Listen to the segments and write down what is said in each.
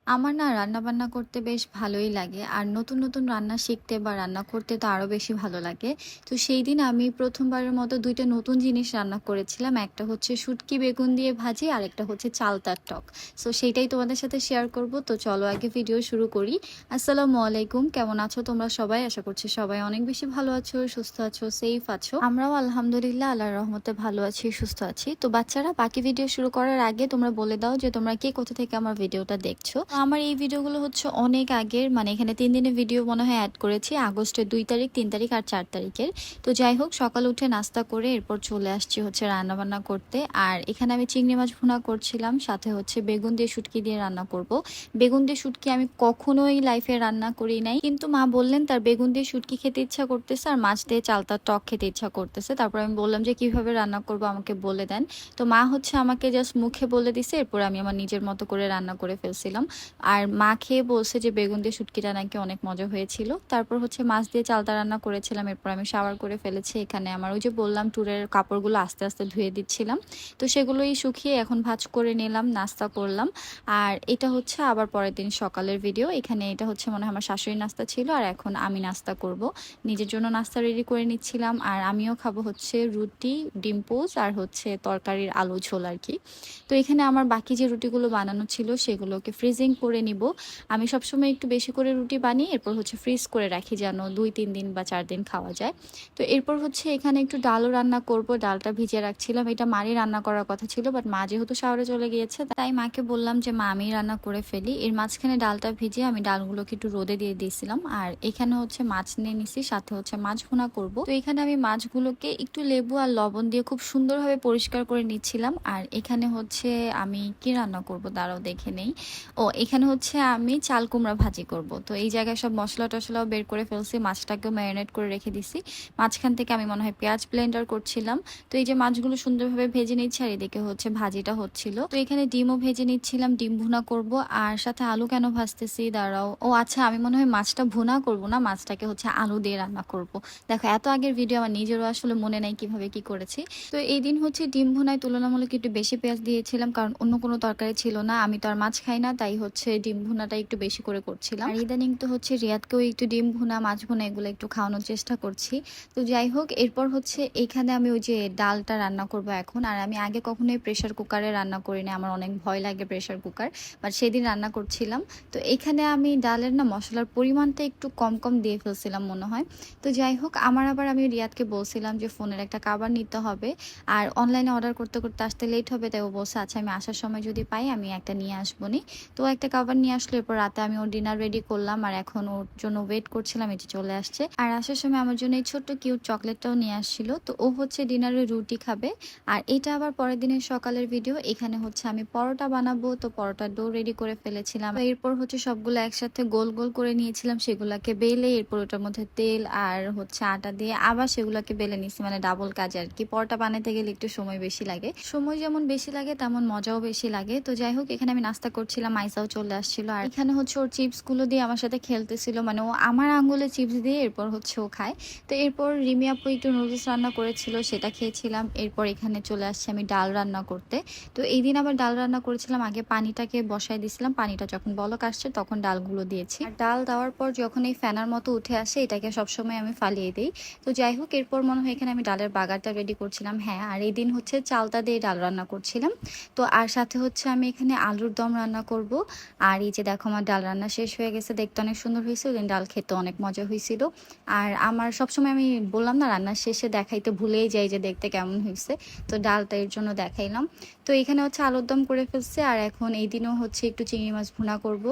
আমার না রান্নাবান্না করতে বেশ ভালোই লাগে। আর নতুন, নতুন রান্না শিখতে বা রান্না করতে তো আরো বেশি ভালো লাগে। তো সেইদিন আমি ১ম বারের মতো ২ টা নতুন জিনিস রান্না করেছিলাম। একটা হচ্ছে শুটকি বেগুন দিয়ে ভাজি, আরেকটা হচ্ছে চালতার টক। সো সেইটাই তোমাদের সাথে শেয়ার করব। তো চলো আগে ভিডিও শুরু করি। আসসালামু আলাইকুম। কেমন আছো তোমরা সবাই? আশা করছি সবাই অনেক বেশি ভালো আছো, সুস্থ আছো, সেফ আছো। আমরাও আলহামদুলিল্লাহ আল্লাহর রহমতে ভালো আছি, সুস্থ আছি। তো বাচ্চারা, বাকি ভিডিও শুরু করার আগে তোমরা বলে দাও যে তোমরা কে কোথা থেকে আমার ভিডিওটা দেখছো। তো আমার এই ভিডিওগুলো হচ্ছে অনেক আগের, মানে এখানে 3 দিনের ভিডিও মনে হয় অ্যাড করেছি, আগস্টের 2 তারিখ, 3 তারিখ আর 4 তারিখের। তো যাই হোক, সকালে উঠে নাস্তা করে এরপর চলে আসছি হচ্ছে রান্না বান্না করতে। আর এখানে আমি চিংড়ি মাছ ভুনা করছিলাম, সাথে হচ্ছে বেগুন দিয়ে শুটকি দিয়ে রান্না করব। বেগুন দিয়ে শুটকি আমি কখনোই লাইফে রান্না করি নাই, কিন্তু মা বললেন তার বেগুন দিয়ে শুটকি খেতে ইচ্ছা করতেছে আর মাছ দিয়ে চালতার টক খেতে ইচ্ছা করতেছে। তারপর আমি বললাম যে কিভাবে রান্না করব আমাকে বলে দেন। তো মা হচ্ছে আমাকে জাস্ট মুখে বলে দিছে, এরপর আমি আমার নিজের মতো করে রান্না করে ফেলছিলাম। আর মা খেয়ে বলছে যে বেগুন দিয়ে শুটকিটা নাকি অনেক মজা হয়েছিল। তারপর হচ্ছে মাছ দিয়ে চালতা রান্না করেছিলাম। এরপর আমি শাওয়ার করে ফেলেছি। এখানে আমার ওই যে বললাম ট্যুরের কাপড়গুলো আস্তে আস্তে ধুয়ে দিচ্ছিলাম, তো সেগুলোই শুকিয়ে এখন ভাঁজ করে নিলাম, নাস্তা করলাম। আর এটা হচ্ছে আবার পরের দিন সকালের ভিডিও। এখানে এটা হচ্ছে মনে হয় আমার শাশুড়ির নাস্তা ছিল, আর এখন আমি নাস্তা করব। নিজের জন্য নাস্তা রেডি করে নিচ্ছিলাম, আর আমিও খাবো হচ্ছে রুটি, ডিম পোচ আর হচ্ছে তরকারির আলু ঝোল আর কি। তো এখানে আমার বাকি যে রুটিগুলো বানানো ছিল সেগুলোকে ফ্রিজিং করে নিব। আমি সবসময় একটু বেশি করে রুটি বানিয়ে এরপর হচ্ছে ফ্রিজ করে রাখি, যেন 2-3 দিন বা 4 দিন খাওয়া যায়। তো এরপর হচ্ছে এখানে একটু ডালও রান্না করব। ডালটা ভিজিয়ে রাখছিলাম, এটা মারই রান্না করার কথা ছিল, বাট মা যেহেতু শাওরে চলে গিয়েছে তাই মাকে বললাম যে মা আমি রান্না করে ফেলি। এর মাঝখানে ডালটা ভিজিয়ে আমি ডালগুলোকে একটু রোদে দিয়ে দিয়েছিলাম। আর এখানে হচ্ছে মাছ নিয়ে নিছি, সাথে হচ্ছে মাছ ভুনা করব। তো এখানে আমি মাছগুলোকে একটু লেবু আর লবণ দিয়ে খুব সুন্দরভাবে পরিষ্কার করে নিচ্ছিলাম। আর এখানে হচ্ছে আমি কি রান্না করব দাঁড়াও দেখে নেই। ও, এখানে হচ্ছে আমি চাল কুমড়া ভাজি করব। তো এই জায়গায় সব মশলা টশলাও বের করে ফেলছি, মাছটাকেও ম্যারিনেট করে রেখে দিছি। মাঝখান থেকে আমি মনে হয় পেঁয়াজ ব্লেন্ডার করছিলাম। তো এই যে মাছগুলো সুন্দরভাবে ভেজে নিচ্ছি, আর এদিকে হচ্ছে ভাজিটা হচ্ছিল। তো এখানে ডিমও ভেজে নিচ্ছিলাম, ডিম ভুনা করব। আর সাথে আলু কেন ভাজতেছি দাঁড়াও, ও আচ্ছা, আমি মনে হয় মাছটা ভুনা করব না, মাছটাকে হচ্ছে আলু দিয়ে রান্না করব। দেখো, এত আগের ভিডিও আমার নিজেরও আসলে মনে নাই কিভাবে কি করেছি। তো এই দিন হচ্ছে ডিম ভুনায় তুলনামূলক একটু বেশি পেঁয়াজ দিয়েছিলাম, কারণ অন্য কোনো তরকারি ছিল না। আমি তো আর মাছ খাই না, তাই হচ্ছে ডিম ভুনাটা একটু বেশি করে করছিলাম। আর ইদানিং তো হচ্ছে রিয়াদকেও একটু ডিম ভুনা, মাছ ভুনা এগুলো একটু খাওয়ানোর চেষ্টা করছি। তো যাই হোক, এরপর হচ্ছে এখানে আমি ওই যে ডালটা রান্না করব এখন। আর আমি আগে কখনোই প্রেশার কুকারে রান্না করি না, আমার অনেক ভয় লাগে প্রেশার কুকার, বাট সেদিন রান্না করছিলাম। তো এখানে আমি ডালের না মশলার পরিমাণটা একটু কম কম দিয়ে ফেলছিলাম মনে হয়। তো যাই হোক, আমি রিয়াদকে বলছিলাম যে ফোনের একটা কাভার নিতে হবে, আর অনলাইনে অর্ডার করতে করতে আসতে লেট হবে, তাই ও বলছে আচ্ছা আমি আসার সময় যদি পাই আমি একটা নিয়ে আসবো নি। তো একটা কাভার নিয়ে আসলো, এরপর রাতে আমি ওর ডিনার রেডি করলাম, আর এখন ওর জন্য ওয়েট করছিলাম, এটি চলে আসছে। আর আসার সময় আমার জন্য এই ছোট্ট কিউট চকলেটটাও নিয়ে আসছিল। তো ও হচ্ছে ডিনারে রুটি খাবে। আর এটা আবার পরের দিনের সকালের ভিডিও। এখানে হচ্ছে আমি পরোটা বানাবো, তো পরোটার ডো রেডি করে ফেলেছিলাম। এরপর হচ্ছে সবগুলো একসাথে গোল গোল করে নিয়েছিলাম, সেগুলাকে বেলে এরপর ওটার মধ্যে তেল আর হচ্ছে আটা দিয়ে আবার সেগুলোকে বেলে নিছি, মানে ডাবল কাজ আর কি। পরোটা বানাতে গেলে একটু সময় বেশি লাগে, সময় যেমন বেশি লাগে তেমন মজাও বেশি লাগে। তো যাই হোক, এখানে আমি নাস্তা করছিলাম, আইসাও চলে আসছিল। আর এখানে হচ্ছে ওর চিপস গুলো দিয়ে আমার সাথে খেলতেছিল, মানে ও আমার আঙ্গুলে চিপস দিয়ে এরপর হচ্ছে ও খায়। তো এরপর রিমি আপু একটু নুডলস রান্না করেছিল, সেটা খেয়েছিলাম। এরপর এখানে চলে আসছে আমি ডাল রান্না করতে। তো এই দিন আবার ডাল রান্না করেছিলাম, আগে পানিটাকে বসাই দিয়েছিলাম, পানিটা যখন বলক আসছে তখন ডালগুলো দিয়েছি। আর ডাল দেওয়ার পর যখন এই ফেনার মতো উঠে আসে, এটাকে সবসময় আমি ফালিয়ে দিই। তো যাই হোক, এরপর মনে হয় এখানে আমি ডালের বাগারটা রেডি করছিলাম। হ্যাঁ, আর এই দিন হচ্ছে চালতা দিয়ে ডাল রান্না করছিলাম। তো আর সাথে হচ্ছে আমি এখানে আলুর দম রান্না করব। আর এই যে দেখো, আমার ডাল রান্না শেষ হয়ে গেছে, দেখতে অনেক সুন্দর হয়েছে, ওই দিন ডাল খেতে অনেক মজা হয়েছিল। আর আমার সবসময় আমি বললাম না রান্নার শেষে দেখাইতে ভুলেই যাই যে দেখতে কেমন হয়েছে, তো ডালটা এর জন্য দেখাইলাম। তো এখানে হচ্ছে আলুর দম করে ফেলছে, আর এখন এই দিনও হচ্ছে একটু চিংড়ি মাছ ভুনা করব।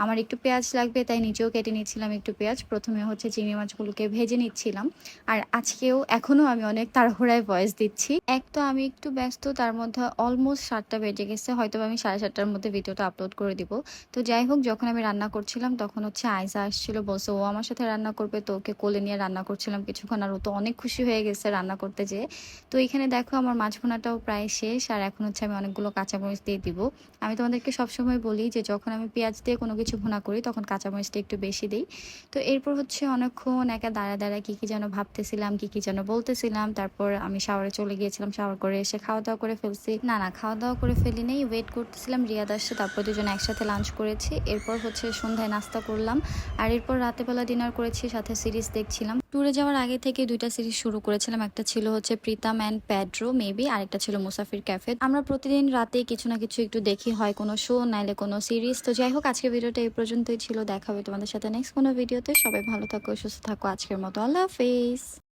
আমার একটু পেঁয়াজ লাগবে, তাই নিচেও কেটে নিচ্ছিলাম একটু পেঁয়াজ। প্রথমে হচ্ছে চিংড়ি মাছগুলোকে ভেজে নিচ্ছিলাম। আর আজকেও এখনো আমি অনেক তাড়াহুড়ায় ভয়েস দিচ্ছি, এক তো আমি একটু ব্যস্ত, তার মধ্যে অলমোস্ট 7টা বেজে গেছে, হয়তো আমি 7:30টার মধ্যে ভিডিওটা আপলোড করে দিব। তো যাই হোক, যখন আমি রান্না করছিলাম তখন হচ্ছে আয়সা আসছিল, বলছে ও আমার সাথে রান্না করবে, তো ওকে কোলে নিয়ে রান্না করছিলাম কিছুক্ষণ। আর ও তো অনেক খুশি হয়ে গেছে রান্না করতে যেয়ে। তো এখানে দেখো আমার মাছ ভুনাটাও প্রায় শেষ, আর এখনো হচ্ছে আমি অনেকগুলো কাঁচামরিচ দিয়ে দিব। আমি তোমাদেরকে সবসময় বলি যে যখন আমি পেঁয়াজ দিয়ে কোনো কিছু ভুনা করি তখন কাঁচামরিচটা একটু বেশি দিই। তো এরপর হচ্ছে অনেকক্ষণ একা দাঁড়ায় কী যেন ভাবতেছিলাম, কী যেন বলতেছিলাম। তারপর আমি শাওয়ারে চলে গিয়েছিলাম। শাওয়ার করে এসে খাওয়া-দাওয়া করে ফেলছি। না, খাওয়া-দাওয়া করে ফেলি নাই। ওয়েট করতেছিলাম রিয়াদ আসছে, তারপর দুজনে একসাথে লাঞ্চ করেছি। এরপর হচ্ছে সন্ধ্যায় নাস্তা করলাম। আর এরপর রাতেবেলা ডিনার করেছি, সাথে সিরিজ দেখছিলাম। ট্যুরে যাওয়ার আগে থেকে ২ টা সিরিজ শুরু করেছিলাম। একটা ছিল হচ্ছে প্রীতম অ্যান্ড প্যাড্রো মেবি, আরেকটা ছিল মুসাফির ক্যাফে। আমরা প্রতিদিন রাতে কিছু না কিছু একটু দেখি, হয় কোনো শো নাইলে কোনো সিরিজ। তো যাই হোক, আজকের ভিডিওটা এই পর্যন্তই ছিল। দেখা হবে তোমাদের সাথে নেক্সট কোনো ভিডিওতে। সবাই ভালো থাকো, সুস্থ থাকো। আজকের মতো আল্লাহ হাফেজ।